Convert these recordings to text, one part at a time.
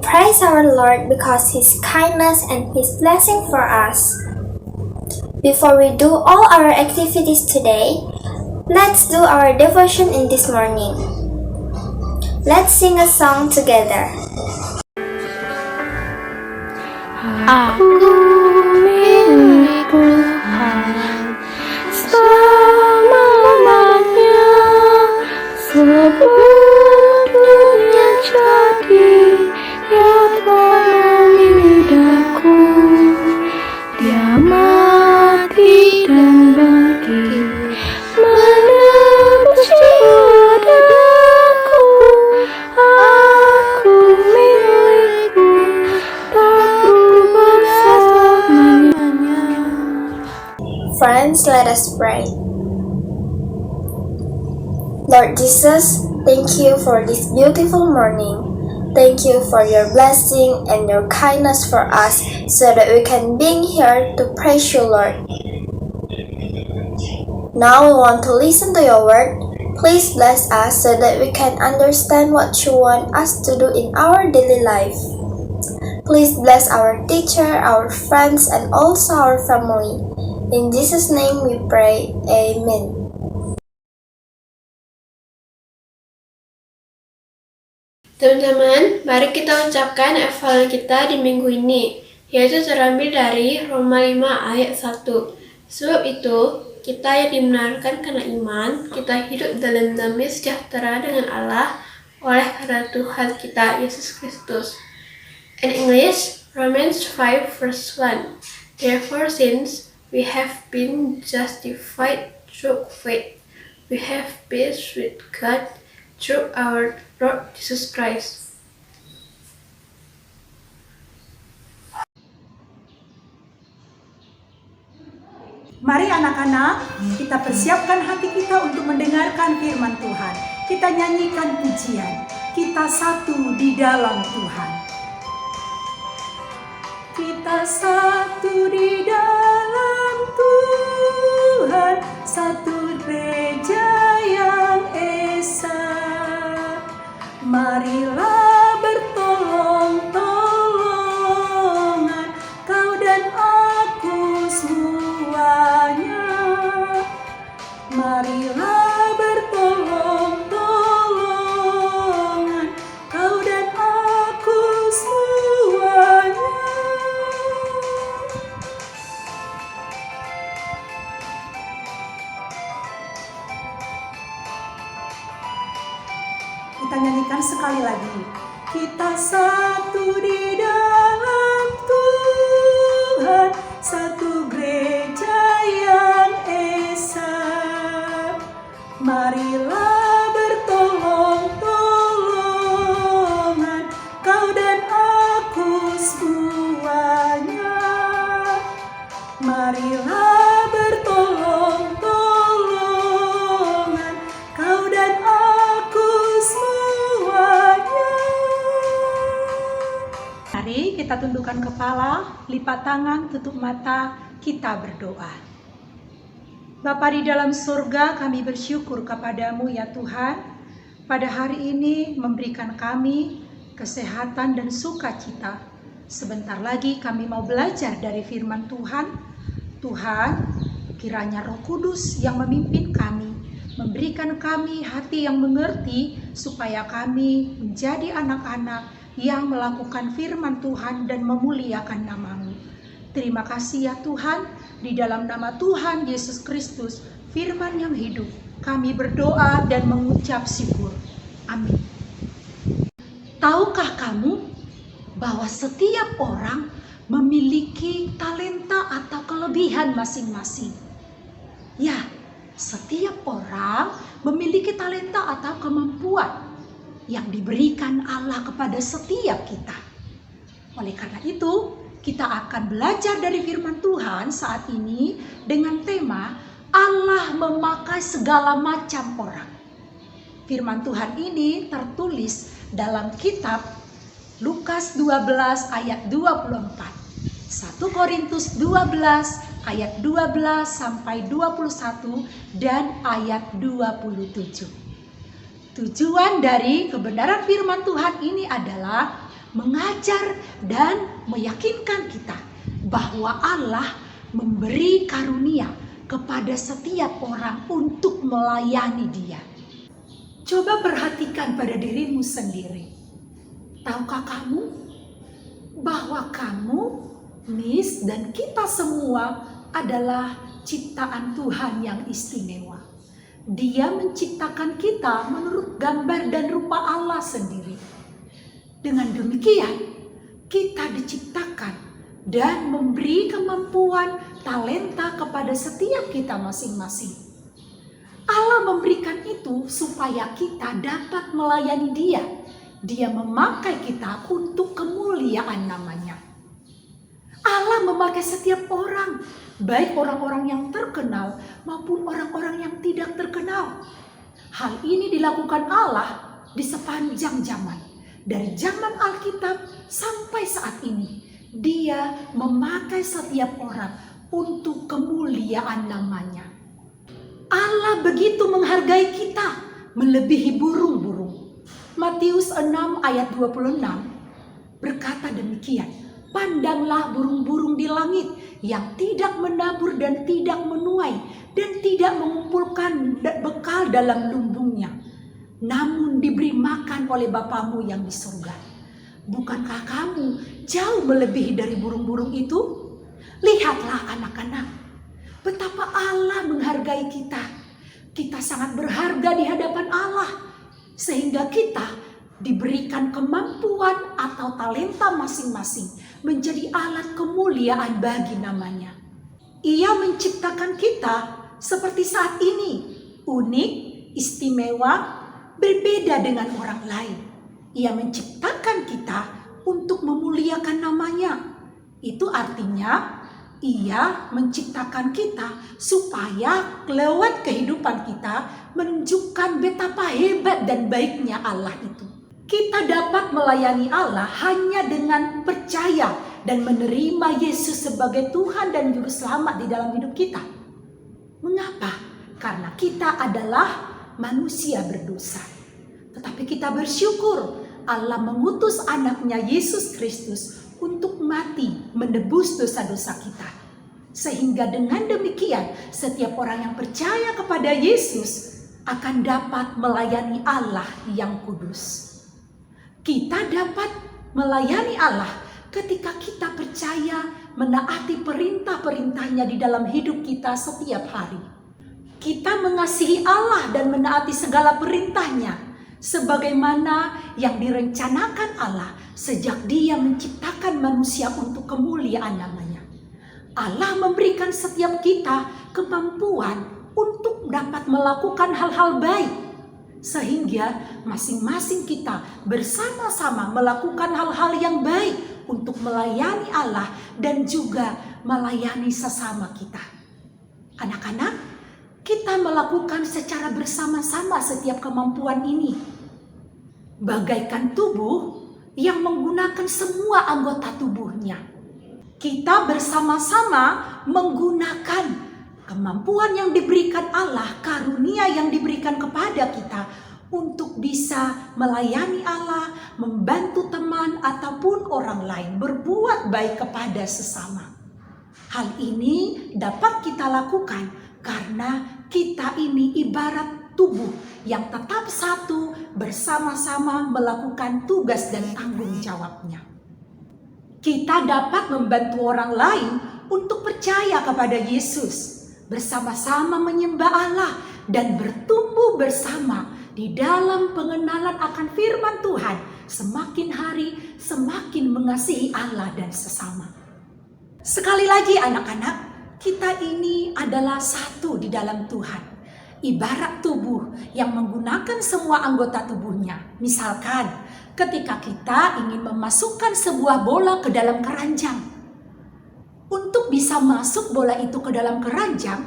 praise our Lord because His kindness and His blessing for us. Before we do all our activities today, let's do our devotion in this morning. Let's sing a song together. Aku milik Tuhan selamanya, sebelum dunia jadi, Dia telah memilih aku. Dia mati dan bangkit, menebus jiwa dadaku. Aku milikmu, tak berubah selamanya. Friends, let us pray. Lord Jesus, thank you for this beautiful morning. Thank you for your blessing and your kindness for us so that we can be here to praise you, Lord. Now we want to listen to your word. Please bless us so that we can understand what you want us to do in our daily life. Please bless our teacher, our friends, and also our family. In Jesus' name we pray. Amen. Teman-teman, mari kita ucapkan hafalan kita di minggu ini, yaitu terambil dari Roma 5 ayat 1. Sebab itu, kita yang dibenarkan karena iman, kita hidup dalam damai sejahtera dengan Allah oleh karena Tuhan kita, Yesus Kristus. In English, Romans 5 verse 1. Therefore, since we have been justified through faith, we have peace with God through our Lord Jesus Christ. Mari anak-anak, kita persiapkan hati kita untuk mendengarkan firman Tuhan. Kita nyanyikan pujian, kita satu di dalam Tuhan. Kita satu di dalam Tuhan, satu gereja yang esa. Marilah bertolong-tolongan, kau dan aku semuanya. Marilah bertolong-tolongan, kau dan aku semuanya. Kita nyanyikan sekali lagi. Kita satu di dalam Tuhan, satu gereja yang esa. Marilah bertolong-tolongan, kau dan aku semuanya. Marilah bertolong-tolongan, kau dan aku semuanya. Mari kita tundukkan kepala, lipat tangan, tutup mata, kita berdoa. Bapa di dalam surga, kami bersyukur kepadamu ya Tuhan, pada hari ini memberikan kami kesehatan dan sukacita. Sebentar lagi kami mau belajar dari firman Tuhan. Tuhan, kiranya Roh Kudus yang memimpin kami, memberikan kami hati yang mengerti, supaya kami menjadi anak-anak yang melakukan firman Tuhan dan memuliakan nama-Mu. Terima kasih ya Tuhan, di dalam nama Tuhan Yesus Kristus, firman yang hidup, kami berdoa dan mengucap syukur. Amin. Tahukah kamu bahwa setiap orang memiliki talenta atau kelebihan masing-masing? Ya, setiap orang memiliki talenta atau kemampuan yang diberikan Allah kepada setiap kita. Oleh karena itu, kita akan belajar dari firman Tuhan saat ini dengan tema Allah memakai segala macam orang. Firman Tuhan ini tertulis dalam kitab Lukas 12 ayat 24. 1 Korintus 12 ayat 12 sampai 21 dan ayat 27. Tujuan dari kebenaran firman Tuhan ini adalah mengajar dan meyakinkan kita bahwa Allah memberi karunia kepada setiap orang untuk melayani Dia. Coba perhatikan pada dirimu sendiri. Tahukah kamu bahwa kamu, Miss, dan kita semua adalah ciptaan Tuhan yang istimewa. Dia menciptakan kita menurut gambar dan rupa Allah sendiri. Dengan demikian, kita diciptakan dan memberi kemampuan, talenta kepada setiap kita masing-masing. Allah memberikan itu supaya kita dapat melayani Dia. Dia memakai kita untuk kemuliaan namanya. Allah memakai setiap orang, baik orang-orang yang terkenal maupun orang-orang yang tidak terkenal. Hal ini dilakukan Allah di sepanjang zaman. Dari zaman Alkitab sampai saat ini, Dia memakai setiap orang untuk kemuliaan namanya. Allah begitu menghargai kita, melebihi burung-burung. Matius 6 ayat 26 berkata demikian, "Pandanglah burung-burung di langit yang tidak menabur dan tidak menuai dan tidak mengumpulkan bekal dalam lumbungnya, namun diberi makan oleh Bapamu yang di surga. Bukankah kamu jauh melebihi dari burung-burung itu? Lihatlah anak-anak, betapa Allah menghargai kita. Kita sangat berharga di hadapan Allah, sehingga kita diberikan kemampuan atau talenta masing-masing menjadi alat kemuliaan bagi namanya. Ia menciptakan kita seperti saat ini, unik, istimewa, berbeda dengan orang lain. Ia menciptakan kita untuk memuliakan namanya. Itu artinya Ia menciptakan kita supaya lewat kehidupan kita menunjukkan betapa hebat dan baiknya Allah itu. Kita dapat melayani Allah hanya dengan percaya dan menerima Yesus sebagai Tuhan dan Juru Selamat di dalam hidup kita. Mengapa? Karena kita adalah manusia berdosa. Tetapi kita bersyukur Allah mengutus anaknya Yesus Kristus untuk mati menebus dosa-dosa kita. Sehingga dengan demikian setiap orang yang percaya kepada Yesus akan dapat melayani Allah yang kudus. Kita dapat melayani Allah ketika kita percaya menaati perintah-perintahnya di dalam hidup kita setiap hari. Kita mengasihi Allah dan menaati segala perintahnya sebagaimana yang direncanakan Allah sejak Dia menciptakan manusia untuk kemuliaan namanya. Allah memberikan setiap kita kemampuan untuk dapat melakukan hal-hal baik, sehingga masing-masing kita bersama-sama melakukan hal-hal yang baik untuk melayani Allah dan juga melayani sesama kita. Anak-anak, kita melakukan secara bersama-sama setiap kemampuan ini. Bagaikan tubuh yang menggunakan semua anggota tubuhnya. Kita bersama-sama menggunakan kemampuan yang diberikan Allah, karunia yang diberikan kepada kita untuk bisa melayani Allah, membantu teman ataupun orang lain, berbuat baik kepada sesama. Hal ini dapat kita lakukan karena kita ini ibarat tubuh yang tetap satu, bersama-sama melakukan tugas dan tanggung jawabnya. Kita dapat membantu orang lain untuk percaya kepada Yesus, bersama-sama menyembah Allah dan bertumbuh bersama di dalam pengenalan akan firman Tuhan, semakin hari semakin mengasihi Allah dan sesama. Sekali lagi anak-anak, kita ini adalah satu di dalam Tuhan. Ibarat tubuh yang menggunakan semua anggota tubuhnya. Misalkan ketika kita ingin memasukkan sebuah bola ke dalam keranjang. Untuk bisa masuk bola itu ke dalam keranjang,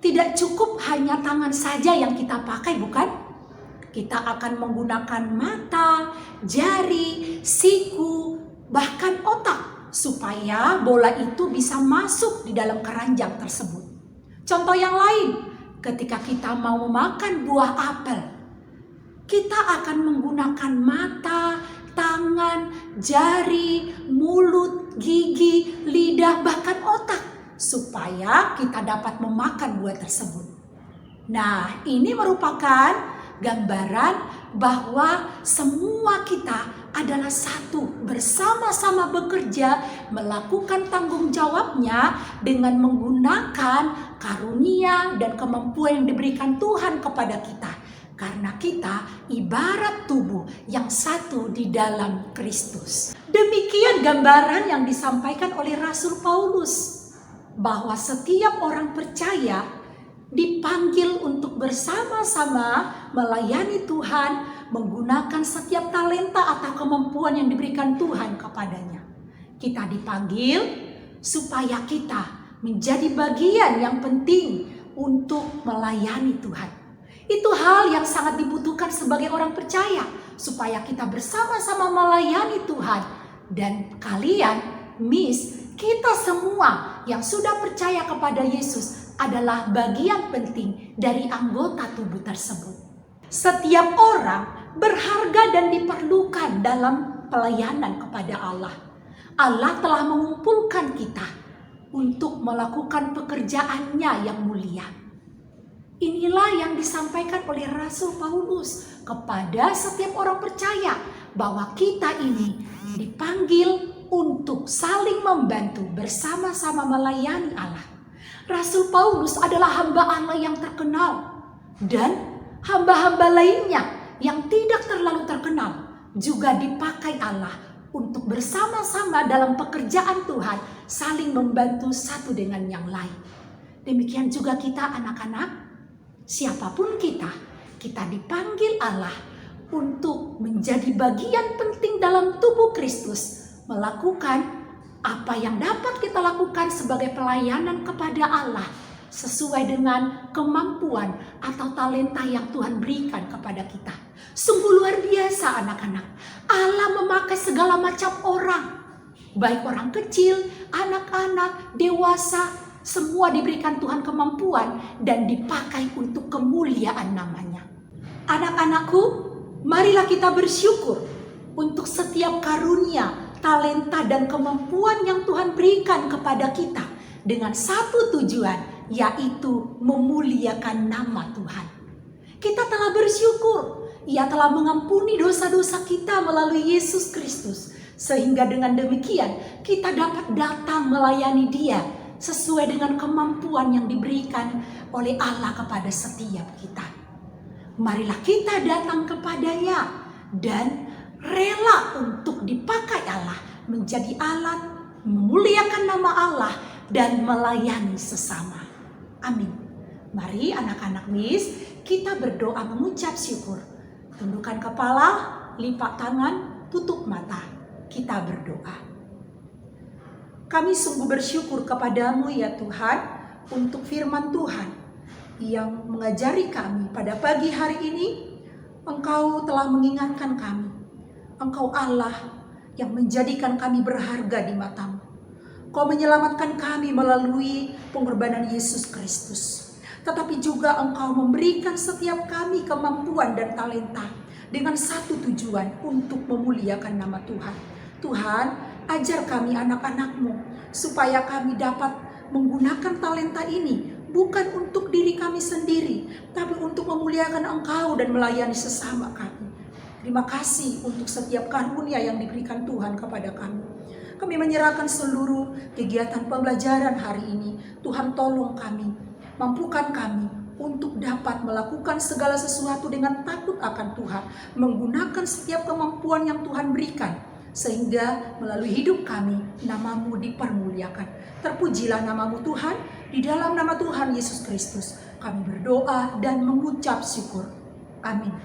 tidak cukup hanya tangan saja yang kita pakai, bukan? Kita akan menggunakan mata, jari, siku, bahkan otak supaya bola itu bisa masuk di dalam keranjang tersebut. Contoh yang lain, ketika kita mau makan buah apel, kita akan menggunakan mata, tangan, jari, mulut, gigi, lidah, bahkan otak, supaya kita dapat memakan buah tersebut. Nah, ini merupakan gambaran bahwa semua kita adalah satu, bersama-sama bekerja, melakukan tanggung jawabnya dengan menggunakan karunia dan kemampuan yang diberikan Tuhan kepada kita. Karena kita ibarat tubuh yang satu di dalam Kristus. Demikian gambaran yang disampaikan oleh Rasul Paulus, bahwa setiap orang percaya dipanggil untuk bersama-sama melayani Tuhan, menggunakan setiap talenta atau kemampuan yang diberikan Tuhan kepadanya. Kita dipanggil supaya kita menjadi bagian yang penting untuk melayani Tuhan. Itu hal yang sangat dibutuhkan sebagai orang percaya, supaya kita bersama-sama melayani Tuhan. Dan kalian, kita semua yang sudah percaya kepada Yesus adalah bagian penting dari anggota tubuh tersebut. Setiap orang berharga dan diperlukan dalam pelayanan kepada Allah. Allah telah mengumpulkan kita untuk melakukan pekerjaannya yang mulia. Inilah yang disampaikan oleh Rasul Paulus kepada setiap orang percaya, bahwa kita ini dipanggil untuk saling membantu bersama-sama melayani Allah. Rasul Paulus adalah hamba Allah yang terkenal, dan hamba-hamba lainnya yang tidak terlalu terkenal juga dipakai Allah untuk bersama-sama dalam pekerjaan Tuhan, saling membantu satu dengan yang lain. Demikian juga kita anak-anak, siapapun kita dipanggil Allah untuk menjadi bagian penting dalam tubuh Kristus, melakukan apa yang dapat kita lakukan sebagai pelayanan kepada Allah sesuai dengan kemampuan atau talenta yang Tuhan berikan kepada kita. Sungguh luar biasa anak-anak. Allah memakai segala macam orang, baik orang kecil, anak-anak, dewasa, semua diberikan Tuhan kemampuan dan dipakai untuk kemuliaan namanya. Anak-anakku, marilah kita bersyukur untuk setiap karunia, talenta dan kemampuan yang Tuhan berikan kepada kita dengan satu tujuan, yaitu memuliakan nama Tuhan. Kita telah bersyukur, Ia telah mengampuni dosa-dosa kita melalui Yesus Kristus, sehingga dengan demikian kita dapat datang melayani Dia sesuai dengan kemampuan yang diberikan oleh Allah kepada setiap kita. Marilah kita datang kepada-Nya dan rela untuk dipakai Allah menjadi alat memuliakan nama Allah dan melayani sesama. Amin. Mari anak-anak kita berdoa mengucap syukur. Tundukkan kepala, lipat tangan, tutup mata. Kita berdoa. Kami sungguh bersyukur kepadamu ya Tuhan untuk firman Tuhan yang mengajari kami pada pagi hari ini. Engkau telah mengingatkan kami. Engkau Allah yang menjadikan kami berharga di matamu. Kau menyelamatkan kami melalui pengorbanan Yesus Kristus. Tetapi juga Engkau memberikan setiap kami kemampuan dan talenta dengan satu tujuan, untuk memuliakan nama Tuhan. Tuhan, ajar kami anak-anak-Mu supaya kami dapat menggunakan talenta ini bukan untuk diri kami sendiri, tapi untuk memuliakan Engkau dan melayani sesama kami. Terima kasih untuk setiap karunia yang diberikan Tuhan kepada kami. Kami menyerahkan seluruh kegiatan pembelajaran hari ini. Tuhan tolong kami, mampukan kami untuk dapat melakukan segala sesuatu dengan takut akan Tuhan, menggunakan setiap kemampuan yang Tuhan berikan, sehingga melalui hidup kami nama-Mu dipermuliakan. Terpujilah nama-Mu Tuhan. Di dalam nama Tuhan Yesus Kristus kami berdoa dan mengucap syukur. Amin.